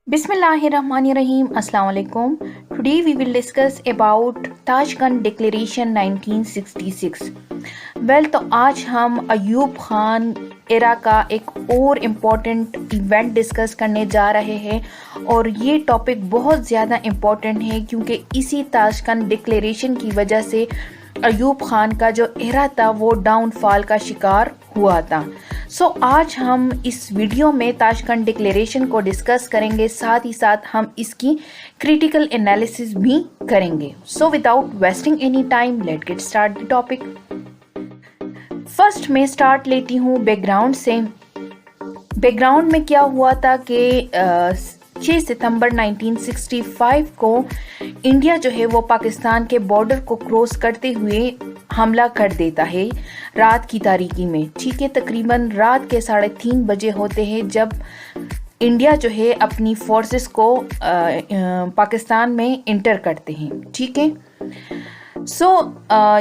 Bismillahirrahmanirrahim. Assalamu alaikum. Today we will discuss about Tashkent Declaration 1966. तो आज हम Ayub Khan era का एक और इम्पॉर्टेंट इवेंट डिस्कस करने जा रहे हैं और ये टॉपिक बहुत ज़्यादा इम्पॉर्टेंट है क्योंकि इसी ताशकंद डिक्लेरेशन की वजह से अयूब खान का जो एरा था वो डाउनफॉल का शिकार हुआ था। आज हम इस वीडियो में ताशकंद डिक्लेरेशन को डिस्कस करेंगे, साथ ही साथ हम इसकी क्रिटिकल एनालिसिस भी करेंगे। Without wasting any time let get start the topic. First मैं स्टार्ट लेती हूँ बैकग्राउंड से। बैकग्राउंड में क्या हुआ था कि 6 सितंबर 1965 को इंडिया जो है वो पाकिस्तान के बॉर्डर को क्रॉस करते हुए हमला कर देता है रात की तारीकी में। ठीक है, तकरीबन रात के 3:30 बजे होते हैं जब इंडिया जो है अपनी फोर्सेस को पाकिस्तान में इंटर करते हैं। ठीक है,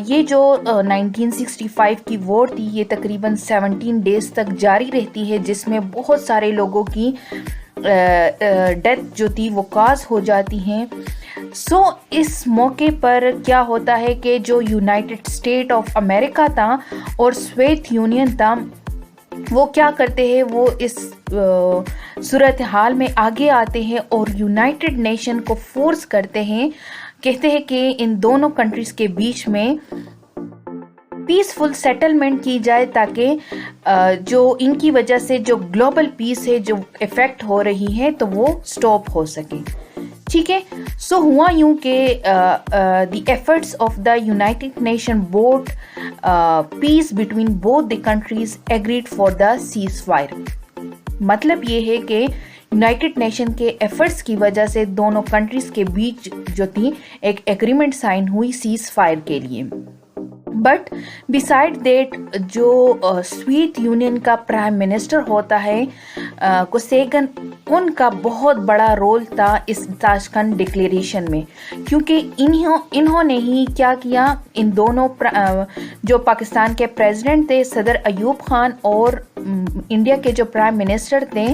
ये जो 1965 की वॉर थी ये तकरीबन 17 डेज तक जारी रहती है, जिसमें बहुत सारे लोगों की डेथ जो थी वो काज हो जाती हैं। इस मौके पर क्या होता है कि जो यूनाइटेड स्टेट ऑफ अमेरिका था और सोवियत यूनियन था वो क्या करते हैं, वो इस सूरत हाल में आगे आते हैं और यूनाइटेड नेशन को फोर्स करते हैं, कहते हैं कि इन दोनों कंट्रीज के बीच में पीसफुल सेटलमेंट की जाए ताकि जो इनकी वजह से जो ग्लोबल पीस है जो इफेक्ट हो रही है तो वो स्टॉप हो सके। ठीक है, हुआ यूं कि the efforts of the United Nation board peace between both the countries agreed for the ceasefire. मतलब ये है कि यूनाइटेड नेशन के एफर्ट्स की वजह से दोनों कंट्रीज के बीच जो थी एक एग्रीमेंट साइन हुई सीज फायर के लिए। बट बिसाइड देट जो सोवियत यूनियन का प्राइम मिनिस्टर होता है कोसेगन, उनका बहुत बड़ा रोल था इस ताशकंद डिक्लेरेशन में, क्योंकि इन्होंने ही क्या किया, इन दोनों जो पाकिस्तान के प्रेसिडेंट थे सदर अयूब खान और इंडिया के जो प्राइम मिनिस्टर थे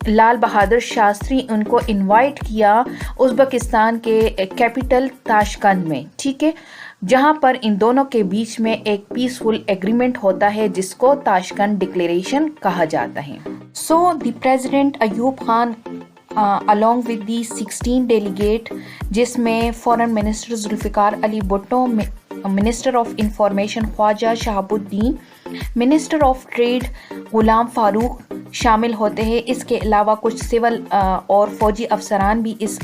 लाल बहादुर शास्त्री, उनको इनवाइट किया उज़्बेकिस्तान के कैपिटल ताशकंद में। ठीक है, जहां पर इन दोनों के बीच में एक पीसफुल एग्रीमेंट होता है जिसको ताशकंद डिक्लेरेशन कहा जाता है। The president Ayub Khan along with the 16 delegate, जिसमें foreign minister Zulfikar Ali Bhutto, minister of information Khwaja Shahabuddin, minister of trade Ghulam Farooq शामिल होते हैं। इसके अलावा कुछ सिविल और फौजी अफसरान भी इस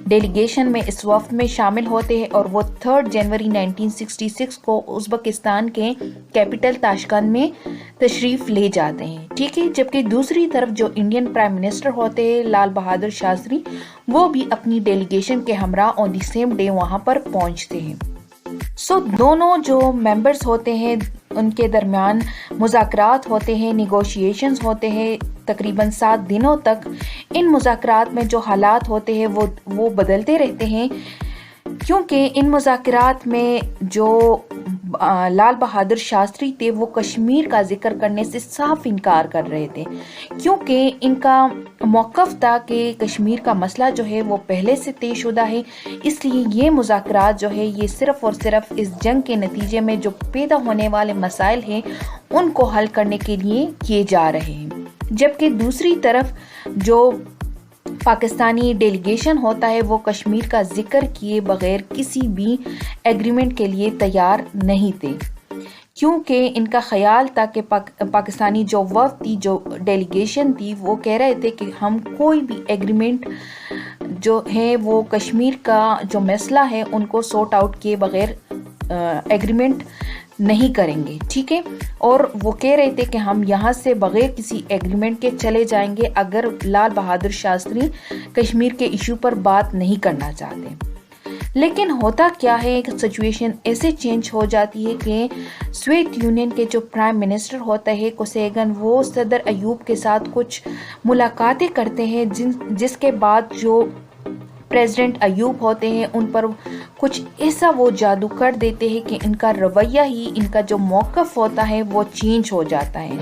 डेलीगेशन में इस वफ्द में शामिल होते हैं और वो 3 जनवरी 1966 को उज़्बेकिस्तान के कैपिटल ताशकंद में तशरीफ़ ले जाते हैं। ठीक है, जबकि दूसरी तरफ जो इंडियन प्राइम मिनिस्टर होते हैं लाल बहादुर शास्त्री, वो भी अपनी डेलीगेशन के हमरा ऑन द सेम डे वहाँ पर पहुँचते हैं। दोनों जो मेंबर्स होते हैं उनके दरमियान मुज़ाकरात होते हैं, निगोशिएशंस होते हैं तकरीबन 7 दिनों तक। इन मुज़ाकरात में जो हालात होते हैं वो बदलते रहते हैं, क्योंकि इन मुज़ाकरात में जो लाल बहादुर शास्त्री थे वो कश्मीर का जिक्र करने से साफ इनकार कर रहे थे, क्योंकि इनका मौक़िफ़ था कि कश्मीर का मसला जो है वो पहले से तय शुदा है, इसलिए ये मुज़ाकरात जो है ये सिर्फ़ और सिर्फ इस जंग के नतीजे में जो पैदा होने वाले मसाइल हैं उनको हल करने के लिए किए जा रहे हैं। जबकि दूसरी तरफ जो पाकिस्तानी डेलीगेशन होता है वो कश्मीर का जिक्र किए बगैर किसी भी एग्रीमेंट के लिए तैयार नहीं थे, क्योंकि इनका ख्याल था कि पाकिस्तानी जो वफ़द थी, जो डेलीगेशन थी, वो कह रहे थे कि हम कोई भी एग्रीमेंट जो है वो कश्मीर का जो मसला है उनको सॉर्ट आउट किए बगैर एग्रीमेंट नहीं करेंगे। ठीक है, और वो कह रहे थे कि हम यहाँ से बगैर किसी एग्रीमेंट के चले जाएंगे अगर लाल बहादुर शास्त्री कश्मीर के इशू पर बात नहीं करना चाहते। लेकिन होता क्या है कि सिचुएशन ऐसे चेंज हो जाती है कि सोवियत यूनियन के जो प्राइम मिनिस्टर होता है कोसेगन, वो सदर अयूब के साथ कुछ मुलाकातें करते हैं जिसके बाद जो प्रेसिडेंट अयूब होते हैं उन पर कुछ ऐसा वो जादू कर देते हैं कि इनका रवैया ही, इनका जो मौक़िफ़ होता है वो चेंज हो जाता है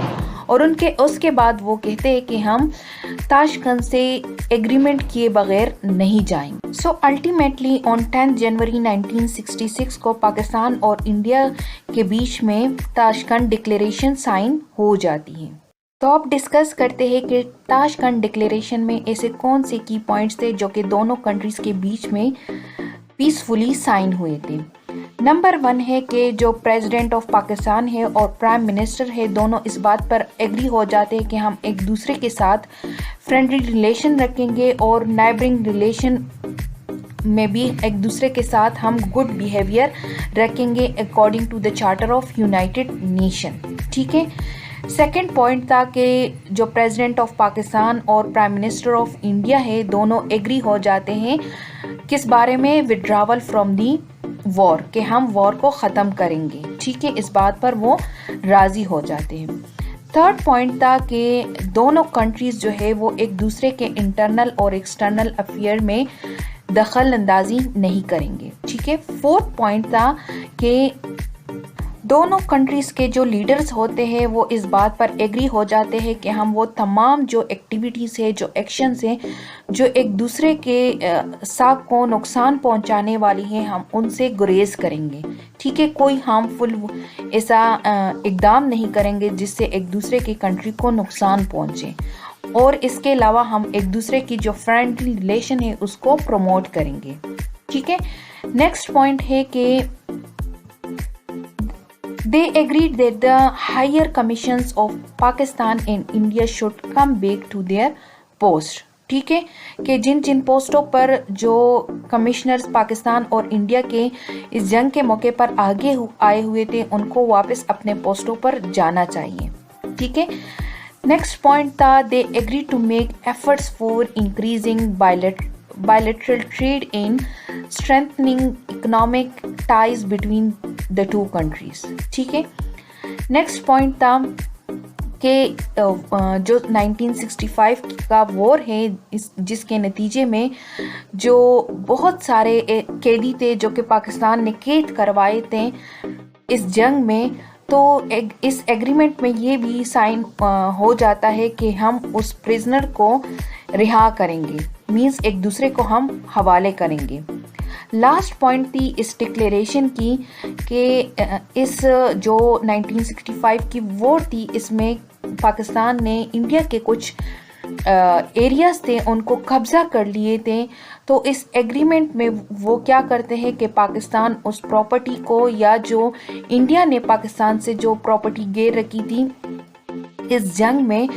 और उसके बाद वो कहते हैं कि हम ताशकंद से एग्रीमेंट किए बगैर नहीं जाएंगे। सो अल्टीमेटली ऑन 10 जनवरी 1966 को पाकिस्तान और इंडिया के बीच में ताशकंद डिक्लेरेशन साइन हो जाती है। तो अब डिस्कस करते हैं कि ताशकंद डिक्लेरेशन में ऐसे कौन से की पॉइंट्स थे जो कि दोनों कंट्रीज़ के बीच में पीसफुली साइन हुए थे। नंबर 1 है कि जो प्रेसिडेंट ऑफ पाकिस्तान है और प्राइम मिनिस्टर है दोनों इस बात पर एग्री हो जाते हैं कि हम एक दूसरे के साथ फ्रेंडली रिलेशन रखेंगे और नाइबरिंग रिलेशन में भी एक दूसरे के साथ हम गुड बिहेवियर रखेंगे according to the charter of United Nation. ठीक है। सेकंड पॉइंट था कि जो प्रेसिडेंट ऑफ पाकिस्तान और प्राइम मिनिस्टर ऑफ इंडिया है दोनों एग्री हो जाते हैं किस बारे में, विड्रावल फ्रॉम दी वॉर, कि हम वॉर को ख़त्म करेंगे। ठीक है, इस बात पर वो राज़ी हो जाते हैं। थर्ड पॉइंट था कि दोनों कंट्रीज़ जो है वो एक दूसरे के इंटरनल और एक्सटर्नल अफेयर में दखल अंदाजी नहीं करेंगे। ठीक है। फोर्थ पॉइंट था कि दोनों कंट्रीज़ के जो लीडर्स होते हैं वो इस बात पर एग्री हो जाते हैं कि हम वो तमाम जो एक्टिविटीज़ है, जो एक्शंस हैं, जो एक दूसरे के साथ को नुकसान पहुंचाने वाली हैं, हम उनसे गुरेज करेंगे। ठीक है, कोई हार्मफुल ऐसा इकदाम नहीं करेंगे जिससे एक दूसरे की कंट्री को नुकसान पहुंचे और इसके अलावा हम एक दूसरे की जो फ्रेंडली रिलेशन है उसको प्रमोट करेंगे। ठीक है। नेक्स्ट पॉइंट है कि they agreed that the higher commissions of Pakistan and India should come back to their post। ठीक है, कि जिन जिन पोस्टों पर जो कमिश्नर्स पाकिस्तान और इंडिया के इस जंग के मौके पर आगे आए हुए थे उनको वापस अपने पोस्टों पर जाना चाहिए। ठीक है। नेक्स्ट पॉइंट था they agree to make efforts for increasing bilateral trade and strengthening economic ties between the two countries। ठीक है। नेक्स्ट पॉइंट था कि जो 1965 का वॉर है जिसके नतीजे में जो बहुत सारे कैदी थे जो कि पाकिस्तान ने कैद करवाए थे इस जंग में, तो इस एग्रीमेंट में ये भी साइन हो जाता है कि हम उस प्रिजनर को रिहा करेंगे, मींस एक दूसरे को हम हवाले करेंगे। लास्ट पॉइंट थी इस डिक्लेरेशन की कि इस जो 1965 की वॉर थी इसमें पाकिस्तान ने इंडिया के कुछ एरियाज थे उनको कब्जा कर लिए थे। तो इस एग्रीमेंट में वो क्या करते हैं कि पाकिस्तान उस प्रॉपर्टी को या जो इंडिया ने पाकिस्तान से जो प्रॉपर्टी गिर रखी थी इस जंग में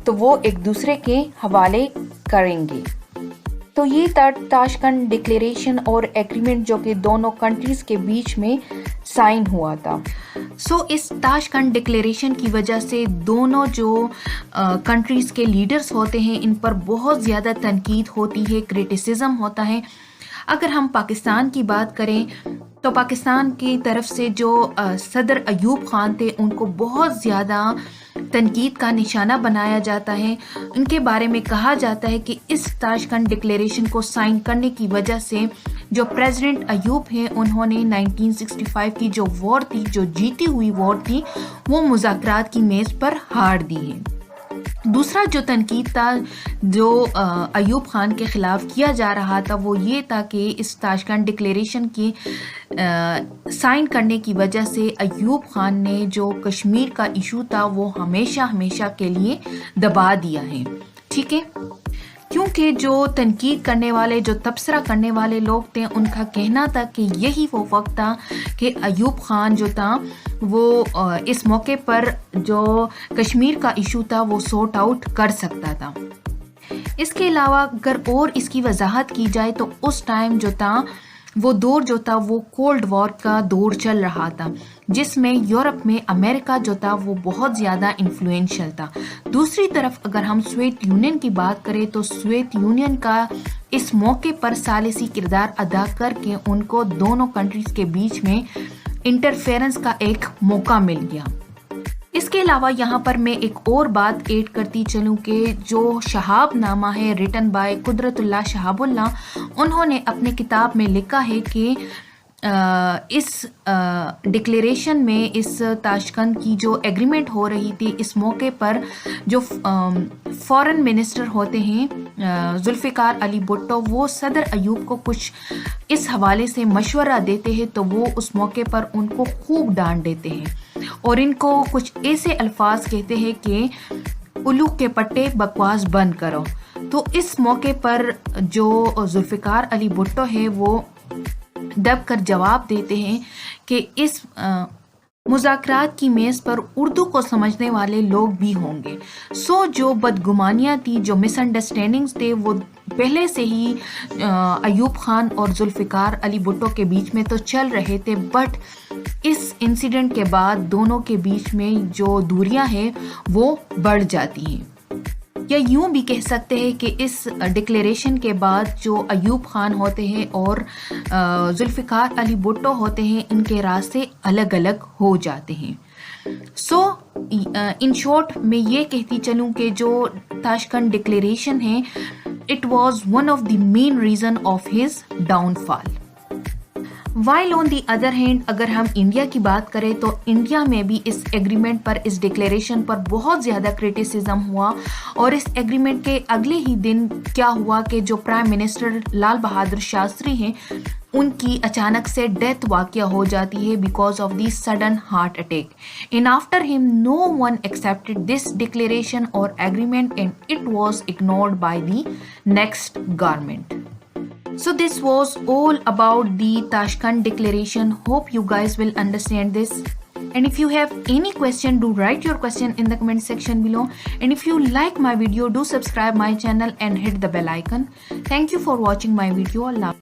तो वो एक दूसरे के हवाले करेंगे। तो ये ताशकंद डिक्लेरेशन और एग्रीमेंट जो कि दोनों कंट्रीज़ के बीच में साइन हुआ था। इस ताशकंद डिक्लेरेशन की वजह से दोनों जो कंट्रीज़ के लीडर्स होते हैं इन पर बहुत ज़्यादा तनकीद होती है, क्रिटिसिज्म होता है। अगर हम पाकिस्तान की बात करें तो पाकिस्तान की तरफ से जो सदर अयूब खान थे उनको बहुत ज़्यादा तनकीद का निशाना बनाया जाता है। उनके बारे में कहा जाता है कि इस ताशकंद डिक्लेरेशन को साइन करने की वजह से जो प्रेसिडेंट अयूब हैं उन्होंने 1965 की जो वॉर थी, जो जीती हुई वॉर थी, वो मुज़ाकरात की मेज़ पर हार दी है। दूसरा जो तनकीद था जो अयूब खान के ख़िलाफ़ किया जा रहा था वो ये था कि इस ताशकंद डिक्लेरेशन की साइन करने की वजह से अयूब खान ने जो कश्मीर का इशू था वो हमेशा हमेशा के लिए दबा दिया है। ठीक है, क्योंकि जो तनकीद करने वाले, जो तबसरा करने वाले लोग थे उनका कहना था कि यही वो वक्त था कि अयूब खान जो था वो इस मौके पर जो कश्मीर का इशू था वो सॉर्ट आउट कर सकता था। इसके अलावा अगर और इसकी वजाहत की जाए तो उस टाइम जो था वो दौर जो था वो कोल्ड वॉर का दौर चल रहा था जिसमें यूरोप में अमेरिका जो था वो बहुत ज़्यादा इन्फ्लुएंशियल था। दूसरी तरफ अगर हम सोवियत यूनियन की बात करें तो सोवियत यूनियन का इस मौके पर सालिसी किरदार अदा करके उनको दोनों कंट्रीज़ के बीच में इंटरफेरेंस का एक मौका मिल गया। इसके اس کے علاوہ یہاں پر میں ایک اور بات ایڈ کرتی چلوں کہ جو شہاب نامہ ہے ریٹن بائی قدرت اللہ شہاب اللہ، انہوں نے اپنے کتاب میں لکھا ہے کہ اس ڈکلیریشن میں اس تاشقند کی جو ایگریمنٹ ہو رہی تھی، اس موقع پر جو فورن منسٹر ہوتے ہیں ذوالفقار علی بھٹو، وہ صدر ایوب کو کچھ اس حوالے سے مشورہ دیتے ہیں، تو وہ اس موقع پر ان کو خوب ڈانٹ دیتے ہیں اور ان کو کچھ ایسے الفاظ کہتے ہیں کہ الو کے پٹے بکواس بند کرو۔ تو اس موقع پر جو ذوالفقار علی بھٹو ہے وہ دب کر جواب دیتے ہیں کہ اس مذاکرات کی میز پر اردو کو سمجھنے والے لوگ بھی ہوں گے، جو بدگمانیاں تھی، جو مس انڈرسٹینڈنگز تھے، وہ پہلے سے ہی ایوب خان اور ذوالفقار علی بھٹو کے بیچ میں تو چل رہے تھے، بٹ اس انسیڈنٹ کے بعد دونوں کے بیچ میں جو دوریاں ہیں وہ بڑھ جاتی ہیں، یا یوں بھی کہہ سکتے ہیں کہ اس ڈکلیریشن کے بعد جو ایوب خان ہوتے ہیں اور ذوالفقار علی بھٹو ہوتے ہیں، ان کے راستے الگ الگ ہو جاتے ہیں۔ ان شارٹ میں یہ کہتی چلوں کہ جو تاشقند ڈکلیریشن ہے، it was one of the main reason of his downfall. While on the other hand اگر ہم انڈیا کی بات کریں تو انڈیا میں بھی اس ایگریمنٹ پر، اس ڈکلیریشن پر بہت زیادہ کرٹیسزم ہوا، اور اس ایگریمنٹ کے اگلے ہی دن کیا ہوا کہ جو پرائم منسٹر لال بہادر شاستری ہیں، ان کی اچانک سے ڈیتھ واقع ہو جاتی ہے because of the sudden heart attack, and after him no one accepted this declaration اور agreement and it was ignored by the next government. So this was all about the Tashkent Declaration. Hope you guys will understand this. And if you have any question, do write your question in the comment section below. And if you like my video, do subscribe my channel and hit the bell icon. Thank you for watching my video. Allah.